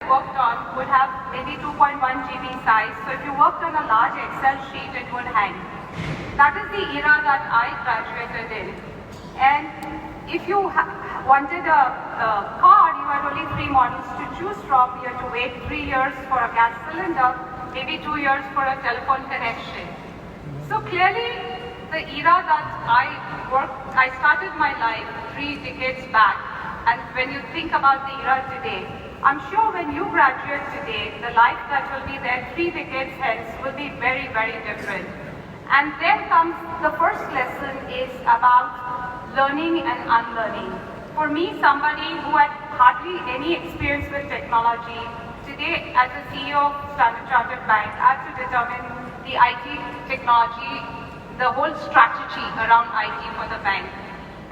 worked on would have maybe 2.1 GB size, so if you worked on a large Excel sheet, it would hang. That is the era that I graduated in. And if you wanted a car, you had only 3 models to choose from. You had to wait 3 years for a gas cylinder, maybe 2 years for a telephone connection. So clearly, the era that I started my life 3 decades back, and when you think about the era today, I'm sure when you graduate today, the life that will be there 3 decades hence will be very, very different. And then comes the first lesson is about learning and unlearning. For me, somebody who had hardly any experience with technology, today as a CEO of Standard Chartered Bank, I have to determine the IT technology, the whole strategy around IT for the bank.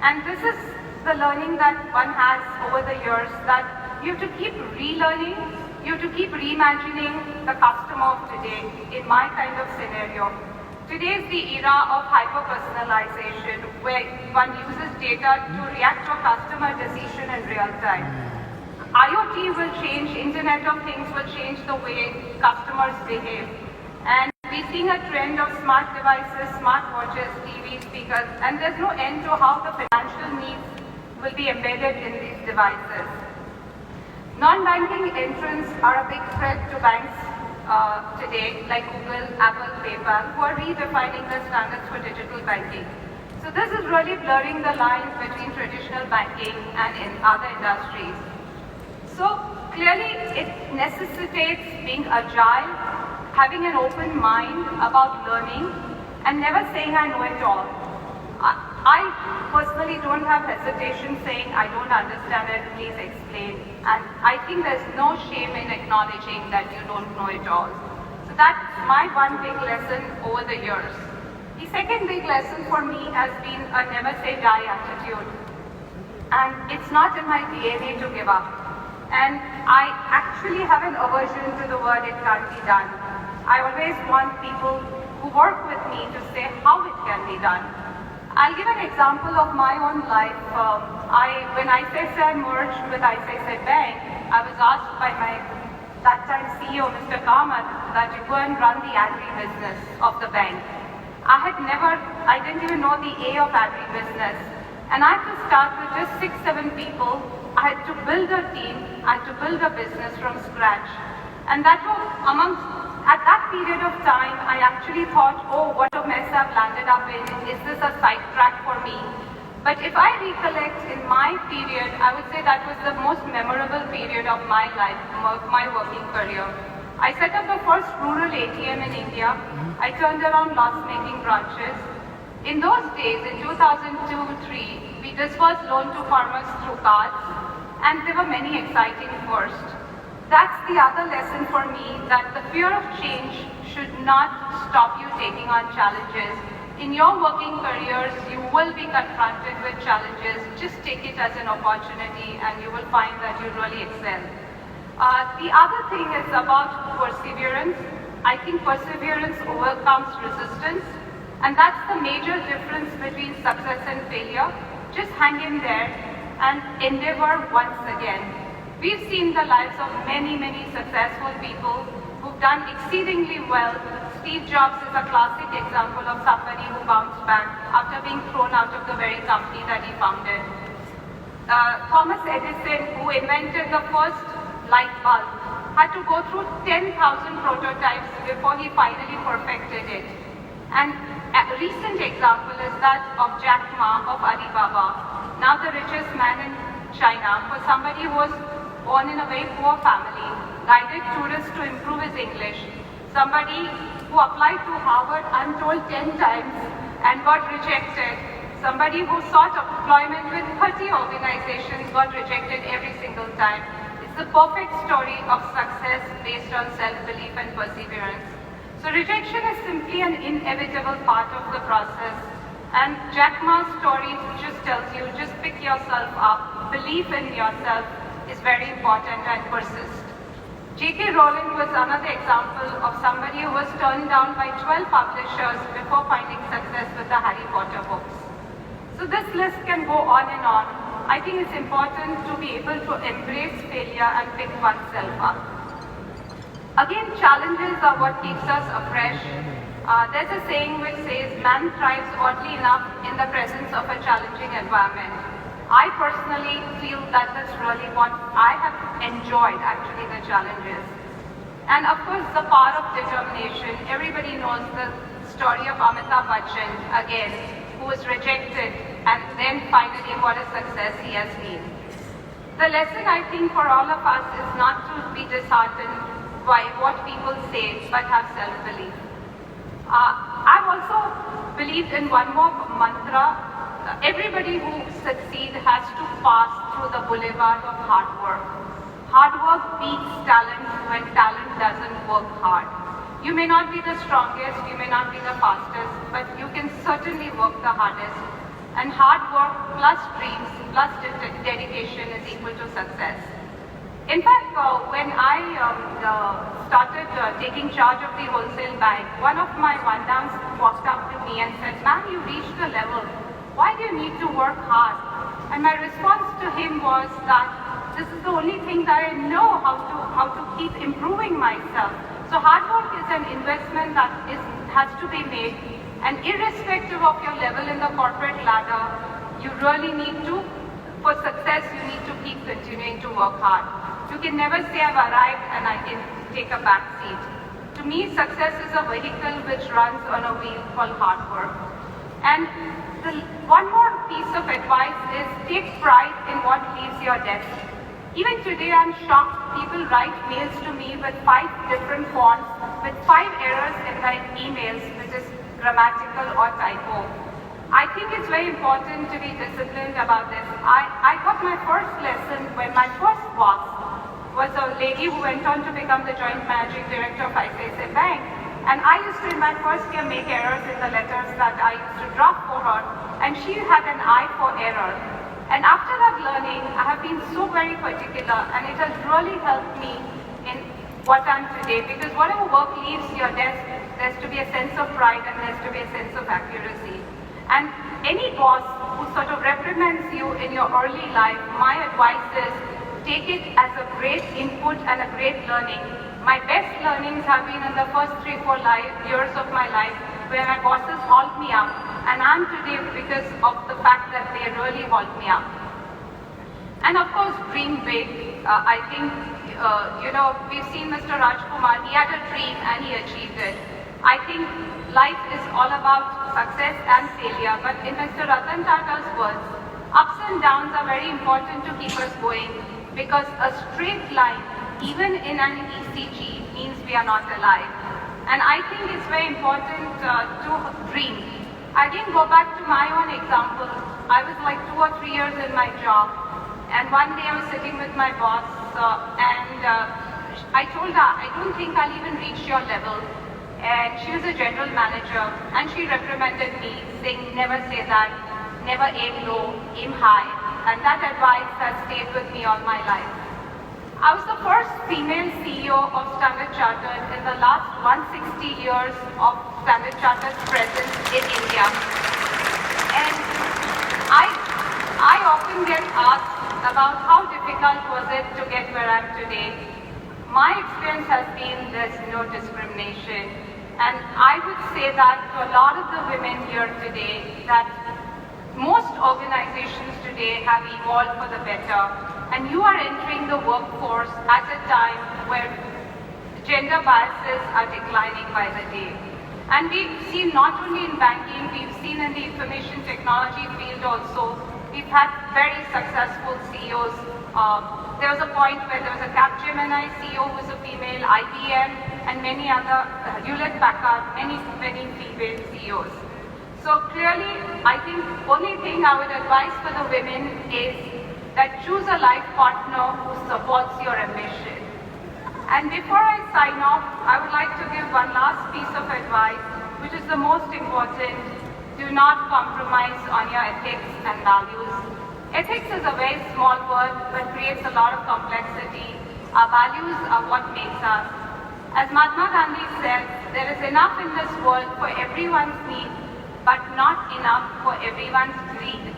And this is the learning that one has over the years, that you have to keep relearning, you have to keep reimagining the customer of today in my kind of scenario. Today is the era of hyper-personalization, where one uses data to react to a customer decision in real time. IoT will change, Internet of Things will change the way customers behave. And we're seeing a trend of smart devices, smart watches, TV, speakers, and there's no end to how the financial needs will be embedded in these devices. Non-banking entrants are a big threat to banks today, like Google, Apple, PayPal, who are redefining the standards for digital banking. So this is really blurring the lines between traditional banking and in other industries. So clearly it necessitates being agile, having an open mind about learning, and never saying I know it all. I personally don't have hesitation saying I don't understand it, please explain. And I think there's no shame in acknowledging that you don't know it all. So that's my one big lesson over the years. The second big lesson for me has been a never say die attitude. And it's not in my DNA to give up. And I actually have an aversion to the word it can't be done. I always want people who work with me to say how it can be done. I'll give an example of my own life. When ICICI merged with ICICI Bank, I was asked by my that time CEO, Mr. Kamath, that you go and run the agri-business of the bank. I didn't even know the A of agri-business. And I had to start with just 6-7 people. I had to build a team, I had to build a business from scratch. And that was at that period of time, I actually thought, oh, what a mess I've landed up in. Is this a sidetrack for me? But if I recollect in my period, I would say that was the most memorable period of my life, of my working career. I set up the first rural ATM in India. I turned around loss-making branches. In those days, in 2002-03, we disbursed loan to farmers through cards, and there were many exciting firsts. That's the other lesson for me, that the fear of change should not stop you taking on challenges. In your working careers, you will be confronted with challenges. Just take it as an opportunity and you will find that you really excel. The other thing is about perseverance. I think perseverance overcomes resistance, and that's the major difference between success and failure. Just hang in there and endeavor once again. We've seen the lives of many, many successful people who've done exceedingly well. Steve Jobs is a classic example of somebody who bounced back after being thrown out of the very company that he founded. Thomas Edison, who invented the first light bulb, had to go through 10,000 prototypes before he finally perfected it. And a recent example is that of Jack Ma of Alibaba, now the richest man in China, for somebody who was born in a very poor family, guided tourists to improve his English, somebody who applied to Harvard, I'm told 10 times and got rejected, somebody who sought employment with 30 organizations, got rejected every single time. It's the perfect story of success based on self-belief and perseverance. So rejection is simply an inevitable part of the process. And Jack Ma's story just tells you, just pick yourself up, believe in yourself is very important, and persist. J.K. Rowling was another example of somebody who was turned down by 12 publishers before finding success with the Harry Potter books. So this list can go on and on. I think it's important to be able to embrace failure and pick oneself up. Again, challenges are what keeps us afresh. There's a saying which says, man thrives oddly enough in the presence of a challenging environment. I personally feel that is really what I have enjoyed, actually, the challenges. And of course, the power of determination. Everybody knows the story of Amitabh Bachchan, again, who was rejected and then finally what a success he has been. The lesson, I think, for all of us is not to be disheartened by what people say, but have self-belief. I've also believed in one more mantra. Everybody who succeeds has to pass through the boulevard of hard work. Hard work beats talent when talent doesn't work hard. You may not be the strongest, you may not be the fastest, but you can certainly work the hardest. And hard work plus dreams plus dedication is equal to success. In fact, when I started taking charge of the wholesale bank, one of my one-downs walked up to me and said, "Ma'am, you reached a level. Why do you need to work hard?" And my response to him was that this is the only thing that I know how to keep improving myself. So hard work is an investment that has to be made, and irrespective of your level in the corporate ladder, you really need to, for success, you need to keep continuing to work hard. You can never say I've arrived and I can take a back seat. To me, success is a vehicle which runs on a wheel called hard work. And one more piece of advice is take pride in what leaves your desk. Even today, I'm shocked. People write mails to me with 5 different fonts, with 5 errors in my emails, which is grammatical or typo. I think it's very important to be disciplined about this. I got my first lesson when my first boss was a lady who went on to become the joint managing director of ICICI Bank. And I used to, in my first year, make errors in the letters that I used to draft for her. And she had an eye for error. And after that learning, I have been so very particular, and it has really helped me in what I'm today. Because whatever work leaves your desk, there's to be a sense of pride and there's to be a sense of accuracy. And any boss who sort of reprimands you in your early life, my advice is take it as a great input and a great learning. My best learnings have been in the first 3-4 years of my life, where my bosses hauled me up, and I'm today because of the fact that they really hauled me up. And of course, dream big. I think, we've seen Mr. Rajkumar, he had a dream and he achieved it. I think life is all about success and failure, but in Mr. Ratan Tata's words, ups and downs are very important to keep us going, because a straight line, even in an ECG, means we are not alive. And I think it's very important to dream. Again, go back to my own example. I was like 2 or 3 years in my job, and one day I was sitting with my boss, and I told her, I don't think I'll even reach your level. And she was a general manager, and she reprimanded me, saying, never say that, never aim low, aim high. And that advice has stayed with me all my life. I was the first female CEO of Standard Chartered in the last 160 years of Standard Chartered's presence in India. And I often get asked about how difficult was it to get where I am today. My experience has been there's no discrimination. And I would say that to a lot of the women here today, that most organizations today have evolved for the better, and you are entering the workforce at a time where gender biases are declining by the day. And we've seen not only in banking, we've seen in the information technology field also, we've had very successful CEOs. There was a point where there was a Capgemini CEO who was a female, IBM, and many other, Hewlett Packard, many female CEOs. So clearly, I think only thing I would advise for the women is that choose a life partner who supports your ambition. And before I sign off, I would like to give one last piece of advice, which is the most important. Do not compromise on your ethics and values. Ethics is a very small word, but creates a lot of complexity. Our values are what makes us. As Mahatma Gandhi said, there is enough in this world for everyone's need, but not enough for everyone's greed.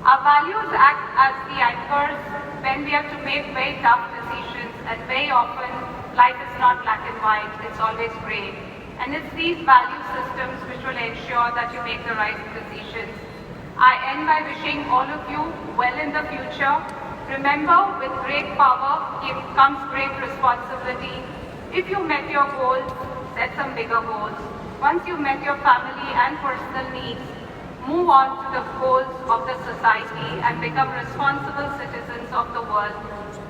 Our values act as the anchors when we have to make very tough decisions, and very often life is not black and white, it's always grey. And it's these value systems which will ensure that you make the right decisions. I end by wishing all of you well in the future. Remember, with great power comes great responsibility. If you met your goals, set some bigger goals. Once you've met your family and personal needs, move on to the goals of the society and become responsible citizens of the world.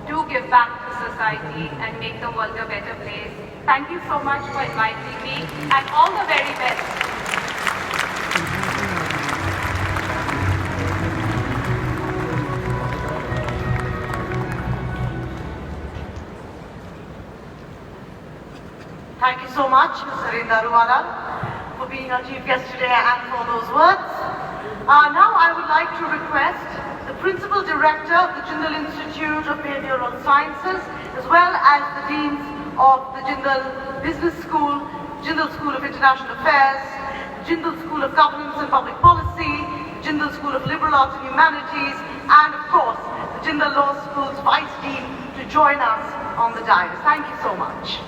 Do give back to society and make the world a better place. Thank you so much for inviting me, and all the very best. Thank you so much, Zarin Daruwala, for being our chief guest today and for those words. Now I would like to request the Principal Director of the Jindal Institute of Behavioral Sciences, as well as the Deans of the Jindal Business School, Jindal School of International Affairs, Jindal School of Governance and Public Policy, Jindal School of Liberal Arts and Humanities, and of course, the Jindal Law School's Vice Dean to join us on the dais. Thank you so much.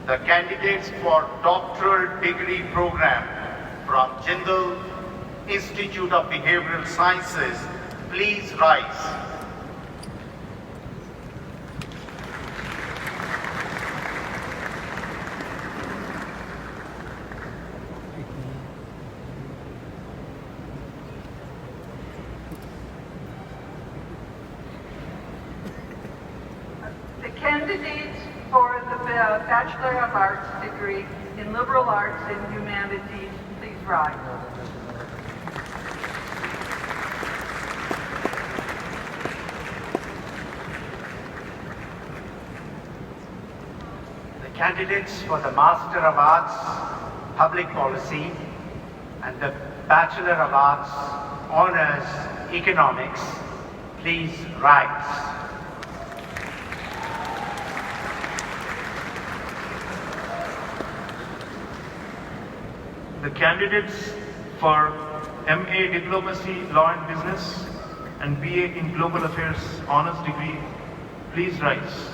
The candidates for doctoral degree program from Jindal Institute of Behavioral Sciences, please rise. The candidates for the Bachelor of Arts degree in Liberal Arts and Humanities, please rise. The candidates for the Master of Arts, Public Policy, and the Bachelor of Arts, Honours, Economics, please rise. The candidates for MA Diplomacy, Law and Business and BA in Global Affairs Honours degree, please rise.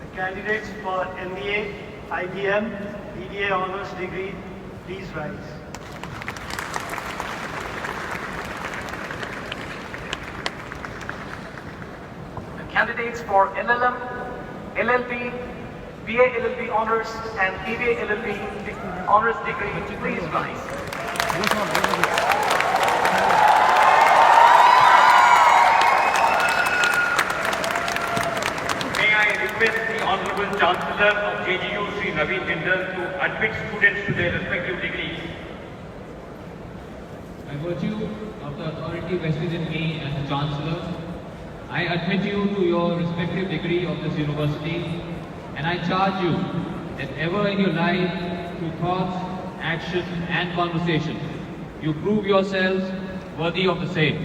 The candidates for MBA, IBM, BDA Honours degree, please rise. Candidates for LLM, LLB, BA LLB Honours and BBA LLB Honours degree, please rise. May I request the Honourable Chancellor of JGU, Sri Naveen Jindal, to admit students to their respective degrees. By virtue of the authority vested in me as the Chancellor, I admit you to your respective degree of this university, and I charge you that ever in your life, through thoughts, action and conversation, you prove yourselves worthy of the same.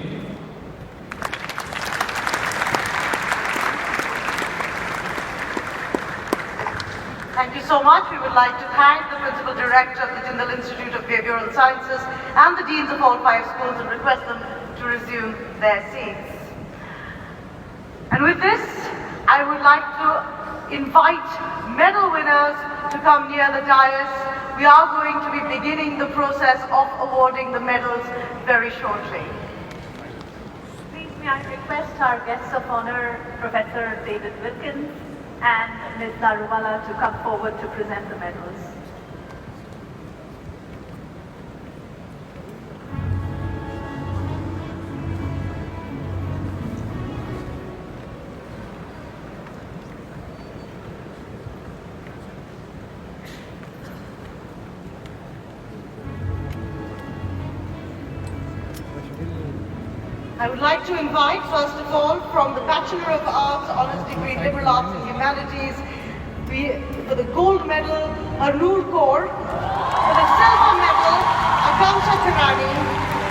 Thank you so much. We would like to thank the Principal Director of the Jindal Institute of Behavioral Sciences and the Deans of all 5 schools and request them to resume their seats. And with this, I would like to invite medal winners to come near the dais. We are going to be beginning the process of awarding the medals very shortly. Please may I request our guests of honor, Professor David Wilkins and Ms. Daruwala, to come forward to present the medals. I would like to invite, first of all, from the Bachelor of Arts, Honours Degree, Liberal Arts and Humanities, for the gold medal, Arnoor Kaur, for the silver medal, Akanksha Karani,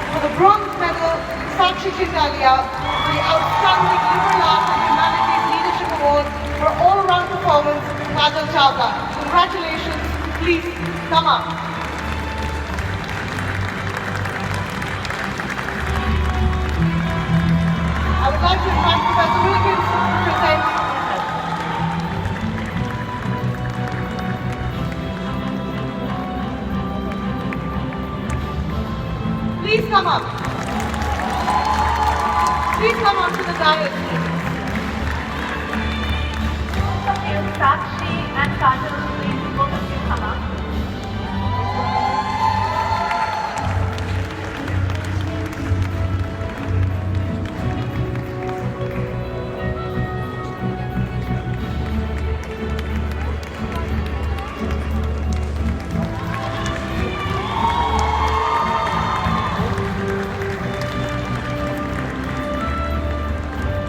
for the bronze medal, Sakshi Chindalia, for the outstanding Liberal Arts and Humanities Leadership Award for all-round performance, Kajal Chawla. Congratulations, please come up. I would like to invite Professor Wilkins to present. Please come up. Please come on to the dais. Sakshi and Kajal, please both of you come up.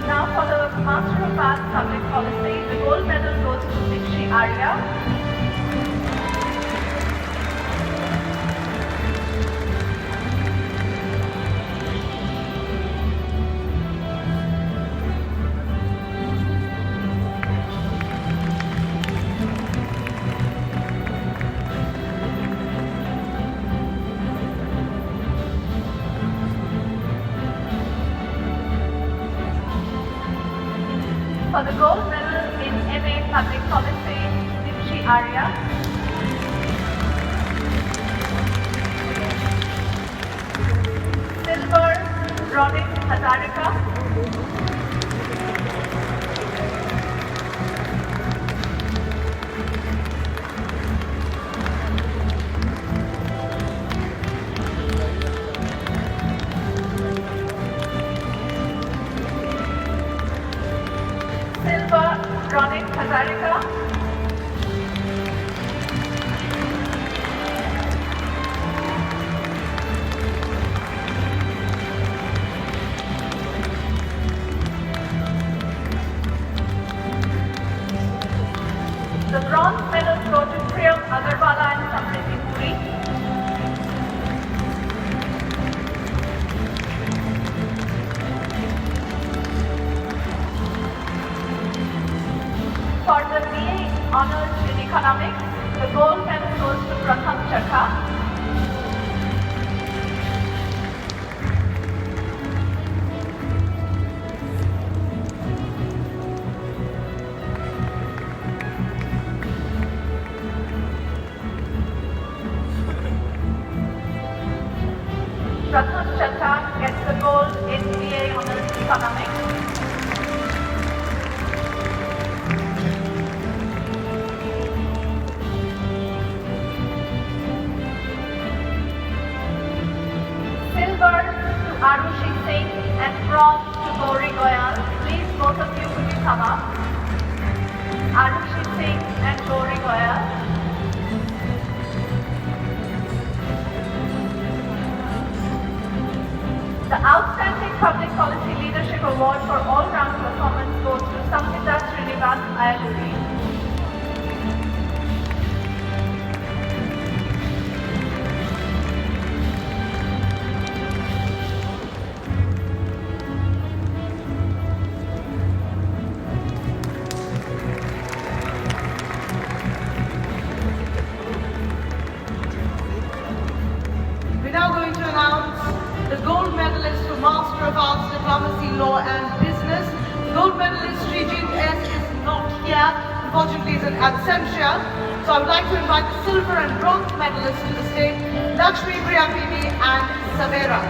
Now for the Master of Arts Public Policy, the gold medal goes to Dikshi Arya. For the gold medal in MA Public Policy, Dikshi Arya. Silver, Ronik Hazarika. Silver, Ronik Hazarika. The bronze medals go to Priyam Agarwala and Samriti Puri. For the BA Honours in Economics, the gold medal goes to Pratham Chakha. Pratham Chakha gets the gold in BA Honours Economics. Silver to Arushi Singh and bronze to Gauri Goyal. Please, both of you, could you come up? Arushi Singh and Gauri Goyal. The Outstanding Public Policy Leadership Award for all-round performance goes to Samhita Srinivas Ayaluri. We're now going to announce the gold medalist for Master of Arts, Diplomacy, Law and Business. The gold medalist Srijit S. is not here, unfortunately is in absentia. So I would like to invite the silver and bronze medalists to the stage, Lakshmi Priya Bibi and Savera.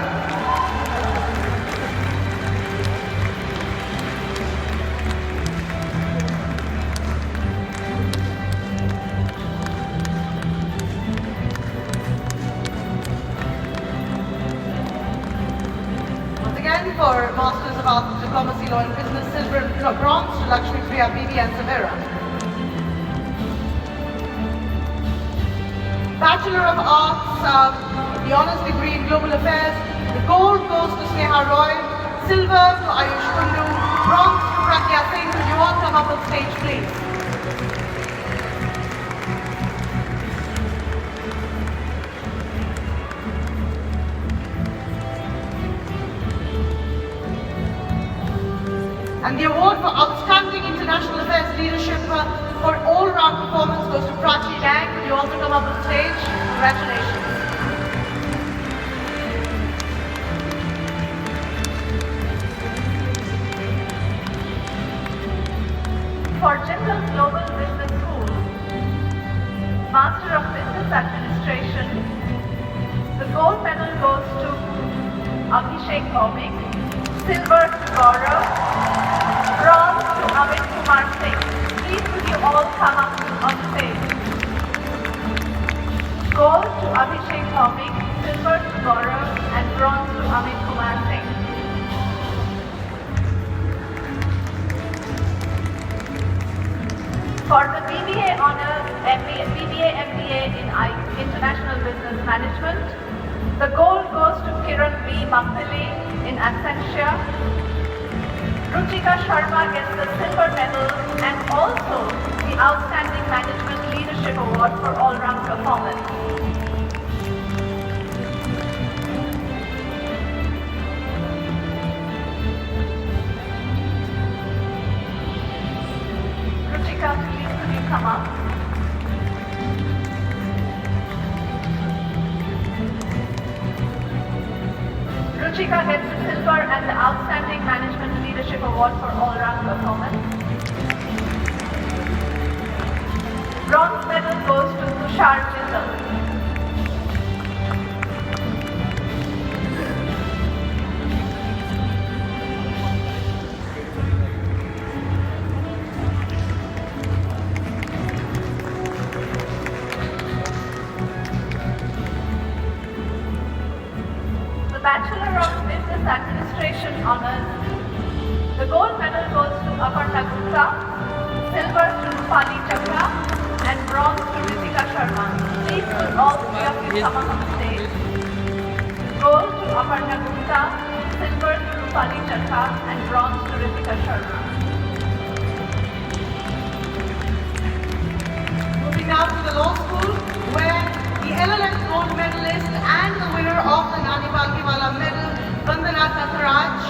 For Masters of Arts, Diplomacy, Law and Business, silver and bronze to Lakshmi Priya Bibi and Savera. Bachelor of Arts, the Honours Degree in Global Affairs, the gold goes to Sneha Roy, silver to Ayush Kundu, bronze to Pragya Singh. Could you all come up on stage, please? And the award for Outstanding International Affairs Leadership for all-round performance goes to Prachi Gang. Could you also come up on stage? Congratulations. For Jindal Global Business School, Master of Business Administration, the gold medal goes to Abhishek Bhaumik, silver to Gaurav, bronze to Amit Kumar Singh. Please could you all come up on stage. Gold to Abhishek Bhaumik, silver to Gaurav, and bronze to Amit Kumar Singh. For the BBA Honours, BBA MBA in International Business Management, the gold goes to Kiran B. Maktali in Accenture. Ruchika Sharma gets the silver medal and also the Outstanding Management Leadership Award for all-round performance. Ruchika, please could you come up? Ruchika gets the silver and the Outstanding Management Leadership Award for all-round performance. Bronze medal goes to Tushar Jindal. Bachelor of Business Administration Honours. The gold medal goes to Aparna Gupta, silver to Rupali Chakra, and bronze to Ritika Sharma. Please could all three of you come up on the stage. Gold to Aparna Gupta, silver to Rupali Chakra, and bronze to Ritika Sharma. Moving now to the law school, where the LLM gold medalist and the winner of the Nani Balkiwala medal, Vandana Katharaj.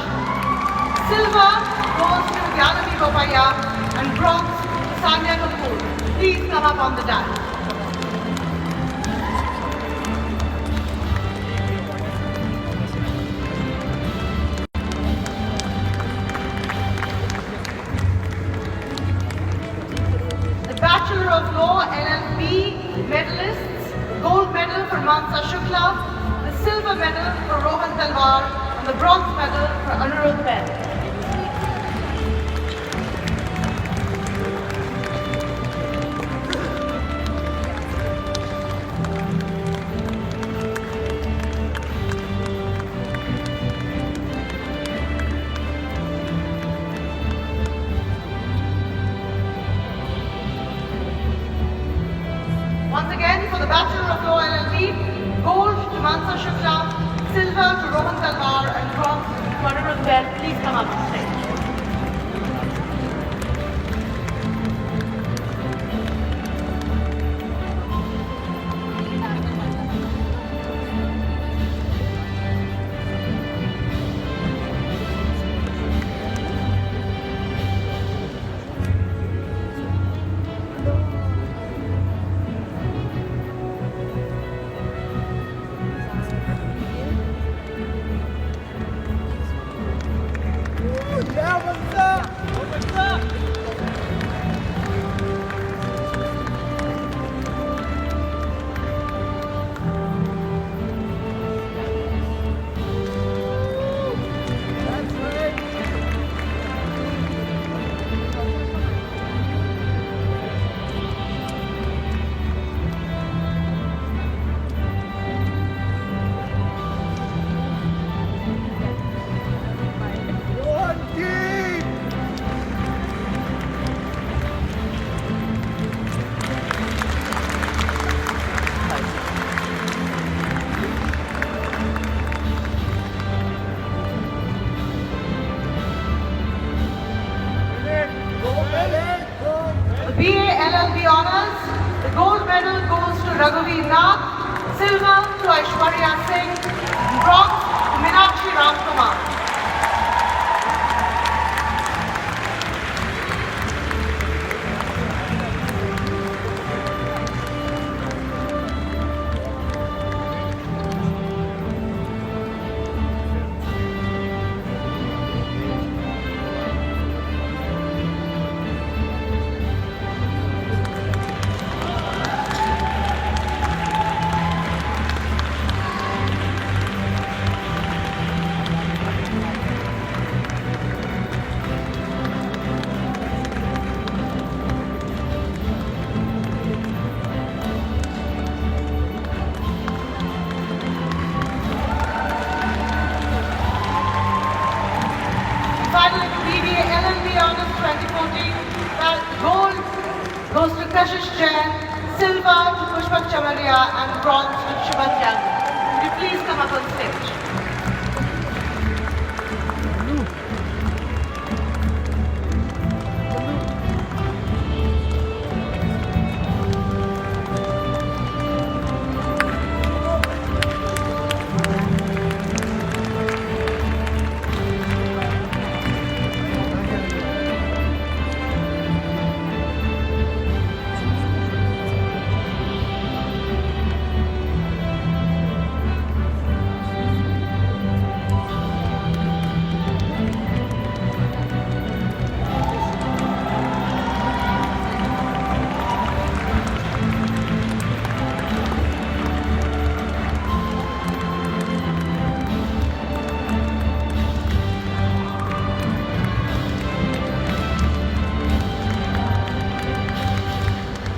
Silver goes to Gyanavi Bopaya and bronze to Sanya Kapoor. Please come up on the dais. The Bachelor of Law LLB medalists, gold medal for Mansa Shukla, the silver medal for Rohan Talwar, and the bronze medal for Anirudh Ben. Once again, for the Bachelor of Law LLB, gold to Mansa Shukla, silver to Rohan Talwar, and bronze to Anirudh Ben. Please come up on stage. BA LLB Honours, the gold medal goes to Raghuveer Nath, silver to Aishwarya Singh, bronze to Meenakshi Ramkumar. Finally, the BBA LLB Honours 2014, that gold goes to Kashish Jain, silver to Pushpak Chamaria, and bronze to Shubhat Yangi. Would you please come up on stage?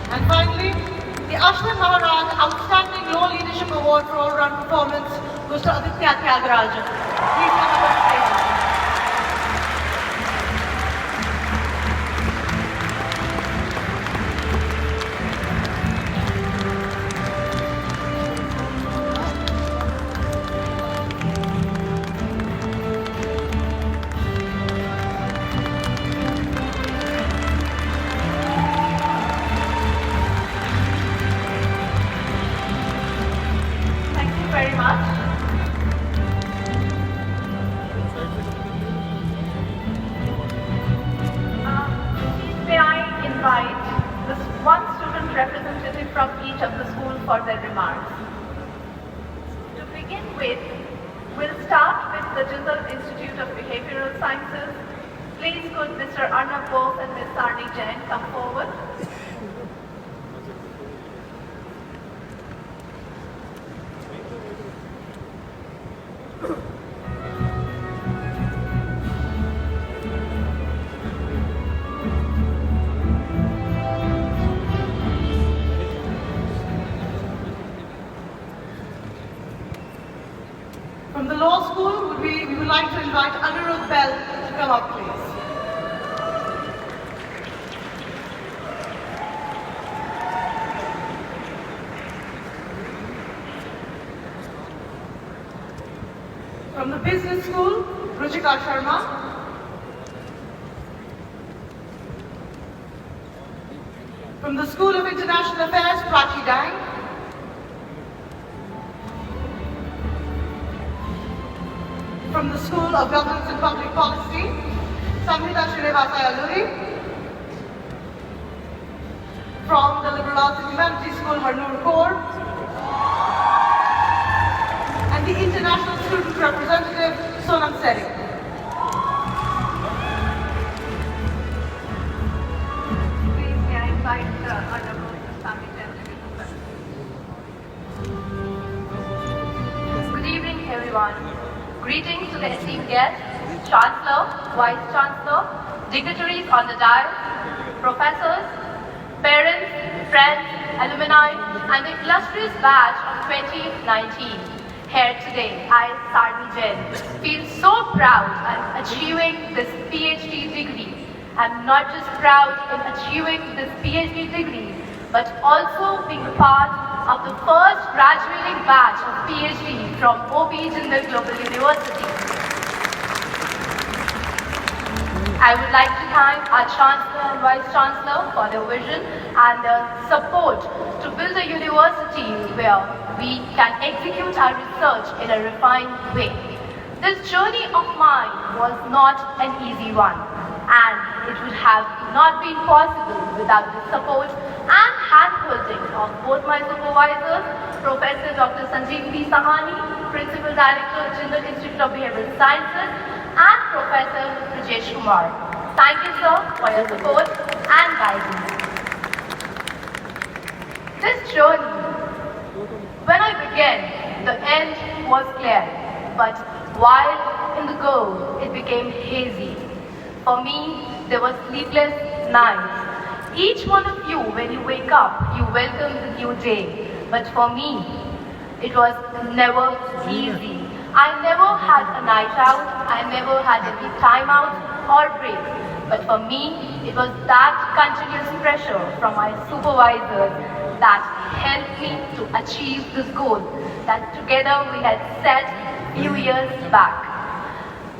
And finally, the Ashwin Maharaj Outstanding Law Leadership Award for all-round performance goes to Aditya Tyagarajan. Please come up on stage. Thank you very much. May I invite this one student representative from each of the school for their remarks. To begin with, we'll start with the Jindal Institute of Behavioral Sciences. Please could Mr. Arnab Bose and Ms. Sarni Jain come forward? From the law school, we would like to invite Anirudh Bell to come up, please. From the business school, Ruchika Sharma. From the School of International Affairs, Prachi Dang. From the School of Governance and Public Policy, Samhita Srinivasa Alluri. From the Liberal Arts and Humanities School, Harnoor Kaur. And the International Student Representative, Sonam Seri. Please, may I invite Arnab Bose and Sami Jain to be present. Good evening, everyone. Greetings to the esteemed guests, Chancellor, Vice Chancellor, dignitaries on the dais, professors, parents, friends, alumni, and the illustrious batch of 2019. Here today, I, Sarni Jain, feel so proud in achieving this PhD degree. I'm not just proud in achieving this PhD degree, but also being a part of the first graduating batch of PhD from Jindal Global University. I would like to thank our Chancellor and Vice Chancellor for their vision and their support to build a university where we can execute our research in a refined way. This journey of mine was not an easy one, and it would have not been possible without the support and hand-holding of both my supervisors, Professor Dr. Sanjeev P. Sahani, Principal Director, Jindal Institute of Behavioral Sciences, and Professor Rajesh Kumar. Thank you, sir, for your support and guidance. This journey, when I began, the end was clear, but while in the goal, it became hazy. For me, there were sleepless nights. Each one of you, when you wake up, you welcome the new day. But for me, it was never easy. I never had a night out, I never had any time out or break. But for me, it was that continuous pressure from my supervisors that helped me to achieve this goal that together we had set few years back.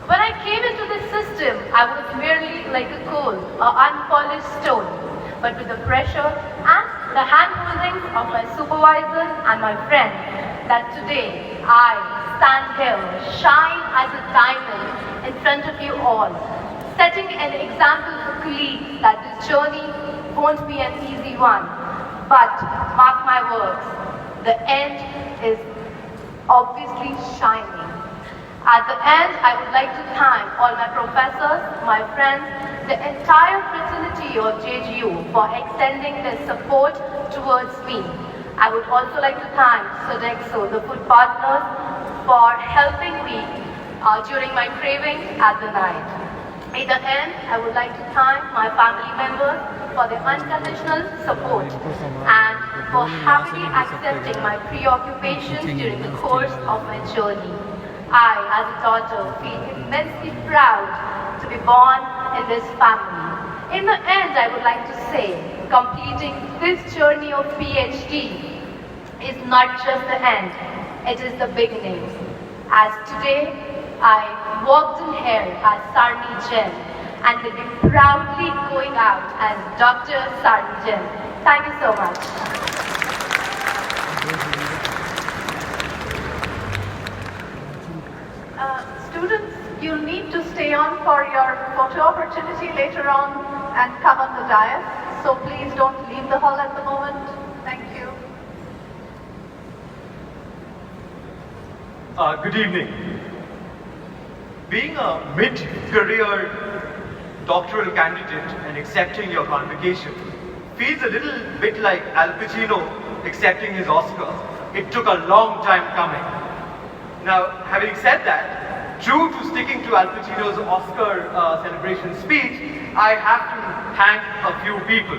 When I came into this system, I was merely like a coal, an unpolished stone. But with the pressure and the hand-holding of my supervisors and my friends, that today I stand here, shine as a diamond in front of you all, setting an example for colleagues that this journey won't be an easy one. But mark my words, the end is obviously shining. At the end, I would like to thank all my professors, my friends, the entire fraternity of JGU for extending their support towards me. I would also like to thank Sodexo, the food partners, for helping me during my craving at the night. At the end, I would like to thank my family members for their unconditional support and for happily accepting my preoccupations during the course of my journey. I, as a daughter, feel immensely proud to be born in this family. In the end, I would like to say, completing this journey of PhD is not just the end, it is the beginning. As today, I walked in here as Sarni Jain and will be proudly going out as Dr. Sarni Jain. Thank you so much. Students, you'll need to stay on for your photo opportunity later on and come on the dais. So please don't leave the hall at the moment. Thank you. Good evening. Being a mid-career doctoral candidate and accepting your convocation feels a little bit like Al Pacino accepting his Oscar. It took a long time coming. Now, having said that, true to sticking to Al Pacino's Oscar celebration speech, I have to thank a few people.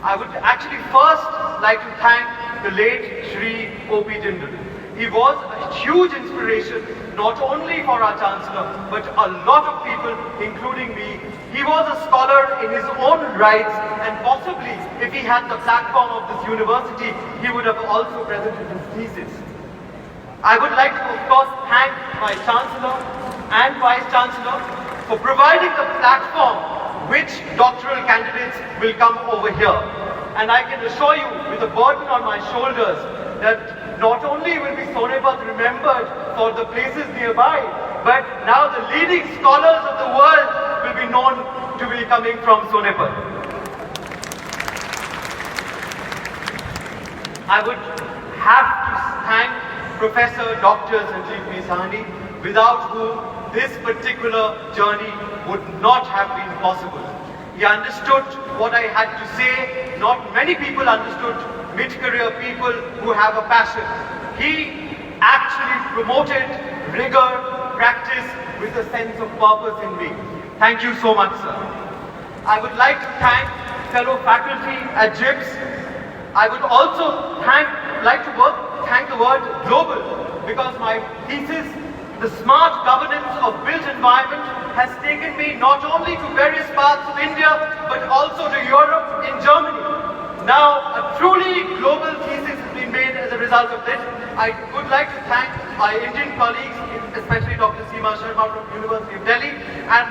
I would actually first like to thank the late Shri O.P. Jindal. He was a huge inspiration not only for our Chancellor, but a lot of people, including me. He was a scholar in his own rights, and possibly, if he had the platform of this university, he would have also presented his thesis. I would like to, of course, thank my Chancellor and Vice Chancellor for providing the platform which doctoral candidates will come over here. And I can assure you, with a burden on my shoulders, that not only will be Sonepat remembered for the places nearby, but now the leading scholars of the world will be known to be coming from Sonepat. I would have to thank Professor Dr. Sanjeev P. Sahani, without whom this particular journey would not have been possible. He understood what I had to say. Not many people understood mid-career people who have a passion. He actually promoted rigor, practice with a sense of purpose in me. Thank you so much, sir. I would like to thank fellow faculty at JIPS. I would also thank the word global, because my thesis, the smart governance of built environment, has taken me not only to various parts of India, but also to Europe and Germany. Now, a truly global thesis has been made as a result of this. I would like to thank my Indian colleagues, especially Dr. Seema Sharma from University of Delhi, and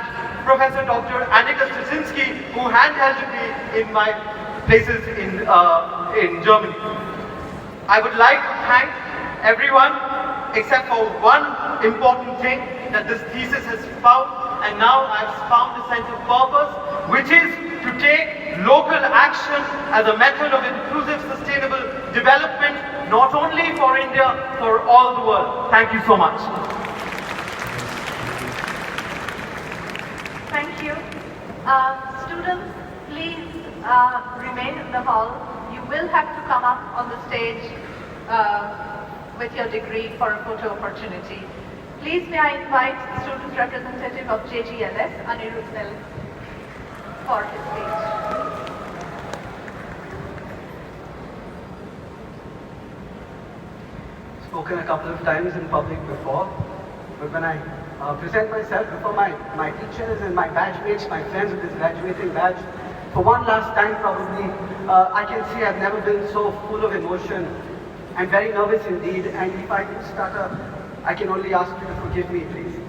Professor Dr. Annika Straczynski, who handheld me in my places in Germany. I would like to thank everyone except for one important thing that this thesis has found, and now I've found a sense of purpose, which is to take local action as a method of inclusive sustainable development, not only for India, for all the world. Thank you so much. Thank you. Students, please remain in the hall. You will have to come up on the stage with your degree for a photo opportunity. Please may I invite the student representative of JGLS, Anirudh, for his speech. Spoken a couple of times in public before, but when I present myself before my teachers and my batch mates, my friends with this graduating batch, for one last time probably, I can see I've never been so full of emotion and very nervous indeed, and if I do stutter, I can only ask you to forgive me, please.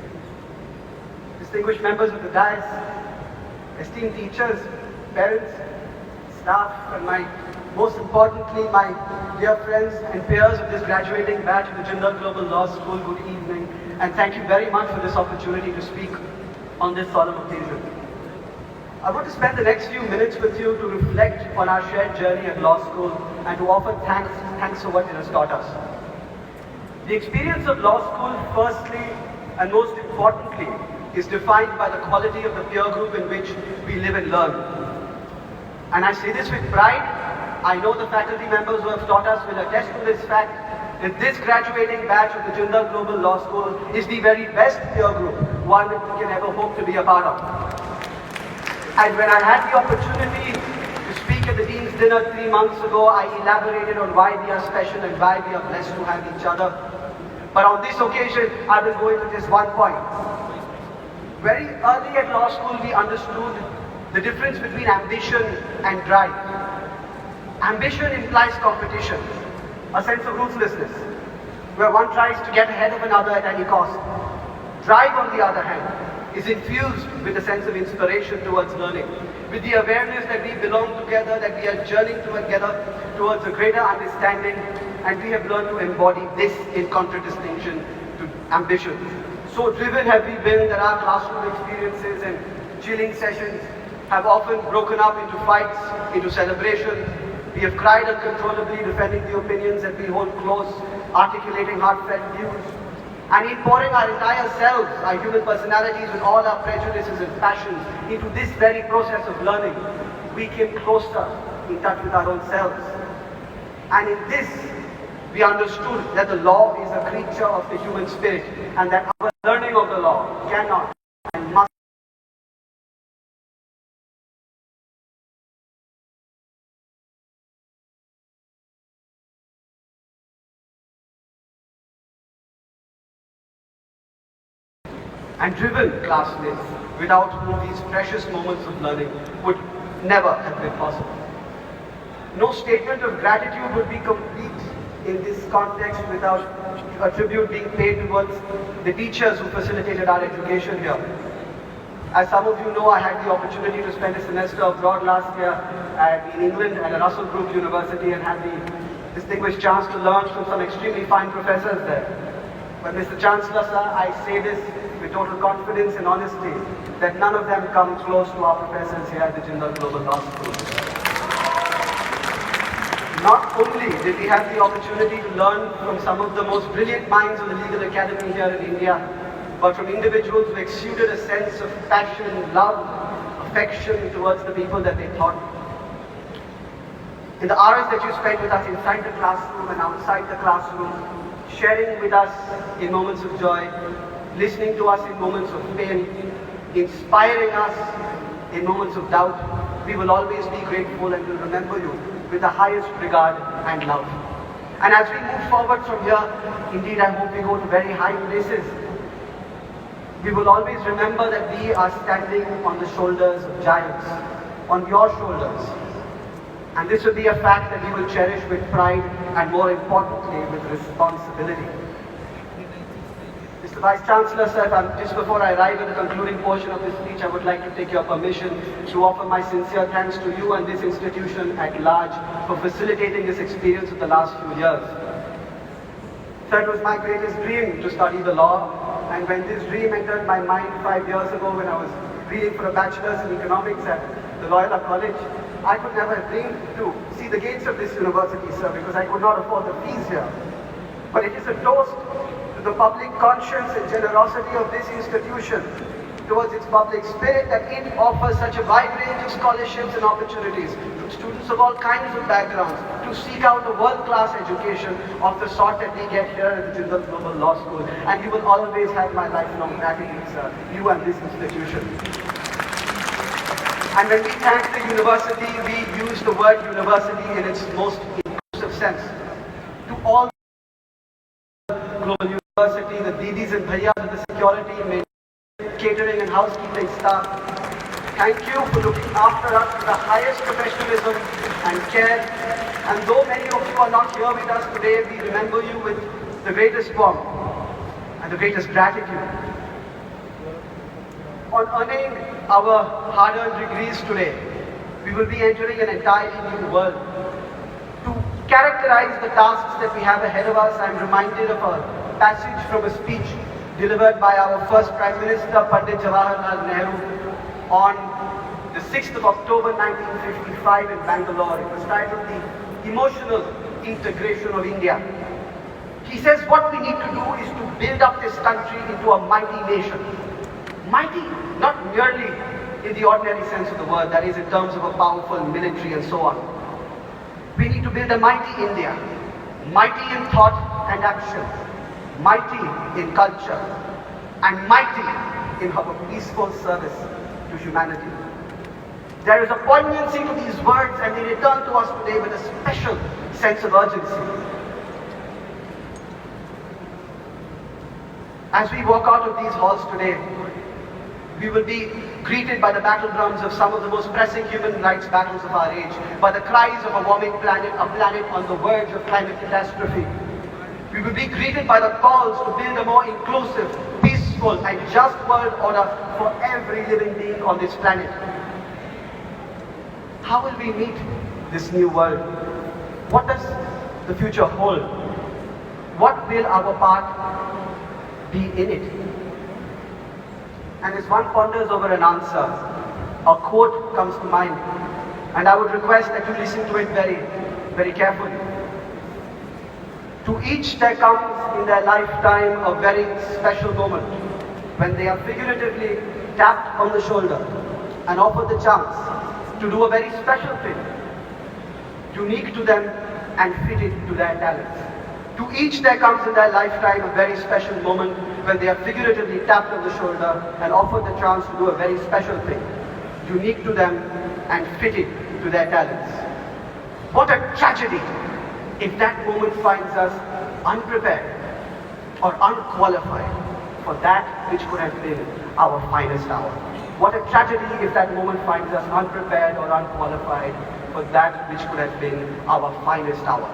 Distinguished members of the dais, esteemed teachers, parents, staff, and most importantly, my dear friends and peers of this graduating batch of the Jindal Global Law School, good evening, and thank you very much for this opportunity to speak on this solemn occasion. I want to spend the next few minutes with you to reflect on our shared journey at law school and to offer thanks for what it has taught us. The experience of law school, firstly and most importantly, is defined by the quality of the peer group in which we live and learn. And I say this with pride. I know the faculty members who have taught us will attest to this fact, that this graduating batch of the Jindal Global Law School is the very best peer group one can ever hope to be a part of. And when I had the opportunity to speak at the Dean's Dinner 3 months ago, I elaborated on why we are special and why we are blessed to have each other. But on this occasion, I will go into just one point. Very early at law school, we understood the difference between ambition and drive. Ambition implies competition, a sense of ruthlessness, where one tries to get ahead of another at any cost. Drive, on the other hand, is infused with a sense of inspiration towards learning, with the awareness that we belong together, that we are journeying together towards a greater understanding, and we have learned to embody this in contradistinction to ambition. So driven have we been that our classroom experiences and chilling sessions have often broken up into fights, into celebration. We have cried uncontrollably, defending the opinions that we hold close, articulating heartfelt views, and in pouring our entire selves, our human personalities with all our prejudices and passions into this very process of learning, we came closer in touch with our own selves. And in this, we understood that the law is a creature of the human spirit, and that our learning of the law cannot and must and driven classmates without whom these precious moments of learning would never have been possible. No statement of gratitude would be complete in this context without a tribute being paid towards the teachers who facilitated our education here. As some of you know, I had the opportunity to spend a semester abroad last year in England at a Russell Group University and had the distinguished chance to learn from some extremely fine professors there. But Mr. Chancellor, sir, I say this with total confidence and honesty, that none of them come close to our professors here at the Jindal Global Law School. Not only did we have the opportunity to learn from some of the most brilliant minds of the legal academy here in India, but from individuals who exuded a sense of passion, love, affection towards the people that they taught. In the hours that you spent with us inside the classroom and outside the classroom, sharing with us in moments of joy, listening to us in moments of pain, inspiring us in moments of doubt, we will always be grateful and will remember you with the highest regard and love. And as we move forward from here, indeed I hope we go to very high places, we will always remember that we are standing on the shoulders of giants, on your shoulders. And this will be a fact that we will cherish with pride and, more importantly, with responsibility. So Vice Chancellor, sir, just before I arrive at the concluding portion of this speech, I would like to take your permission to offer my sincere thanks to you and this institution at large for facilitating this experience of the last few years. Sir, it was my greatest dream to study the law, and when this dream entered my mind 5 years ago when I was reading for a bachelor's in economics at the Loyola College, I could never have dreamed to see the gates of this university, sir, because I could not afford the fees here. But it is a toast to the public conscience and generosity of this institution towards its public spirit that it offers such a wide range of scholarships and opportunities to students of all kinds of backgrounds to seek out a world-class education of the sort that they get here at the Jindal Global Law School. And you will always have my lifelong gratitude, sir, you and this institution. And when we thank the university, we use the word university in its most inclusive sense. To all Global University, the Didis and Bhaiyas of the security, catering and housekeeping staff, thank you for looking after us with the highest professionalism and care. And though many of you are not here with us today, we remember you with the greatest warmth and the greatest gratitude. On earning our hard-earned degrees today, we will be entering an entirely new world. To characterize the tasks that we have ahead of us, I am reminded of a passage from a speech delivered by our first Prime Minister, Pandit Jawaharlal Nehru, on the 6th of October 1955 in Bangalore. It was titled The Emotional Integration of India. He says what we need to do is to build up this country into a mighty nation. Mighty, not merely in the ordinary sense of the word, that is in terms of a powerful military and so on. We need to build a mighty India, mighty in thought and action, mighty in culture, and mighty in our peaceful service to humanity. There is a poignancy to these words, and they return to us today with a special sense of urgency. As we walk out of these halls today, we will be greeted by the battle drums of some of the most pressing human rights battles of our age, by the cries of a warming planet, a planet on the verge of climate catastrophe. We will be greeted by the calls to build a more inclusive, peaceful and just world order for every living being on this planet. How will we meet this new world? What does the future hold? What will our part be in it? And as one ponders over an answer, a quote comes to mind, and I would request that you listen to it very, very carefully. To each there comes in their lifetime a very special moment when they are figuratively tapped on the shoulder and offered the chance to do a very special thing, unique to them and fitted to their talents. To each there comes in their lifetime a very special moment when they are figuratively tapped on the shoulder and offered the chance to do a very special thing, unique to them and fitted to their talents. What a tragedy if that moment finds us unprepared or unqualified for that which could have been our finest hour. What a tragedy if that moment finds us unprepared or unqualified for that which could have been our finest hour.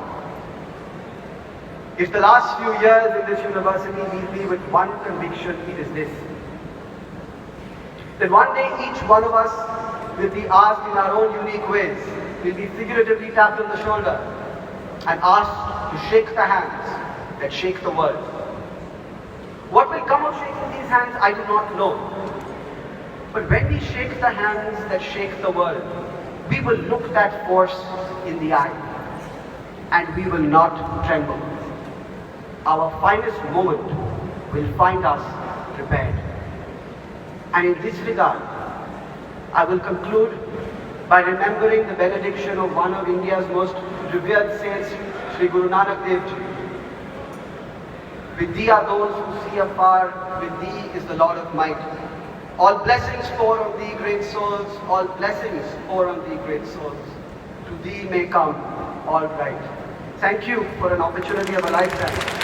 If the last few years in this university leave me with one conviction, it is this: that one day each one of us will be asked in our own unique ways, will be figuratively tapped on the shoulder and asked to shake the hands that shake the world. What will come of shaking these hands, I do not know. But when we shake the hands that shake the world, we will look that force in the eye and we will not tremble. Our finest moment will find us prepared. And in this regard, I will conclude by remembering the benediction of one of India's most revered saints, Sri Guru Nanak Dev Ji. With thee are those who see afar, with thee is the Lord of might. All blessings pour on thee, great souls, all blessings pour on thee, great souls. To thee may come all right. Thank you for an opportunity of a lifetime.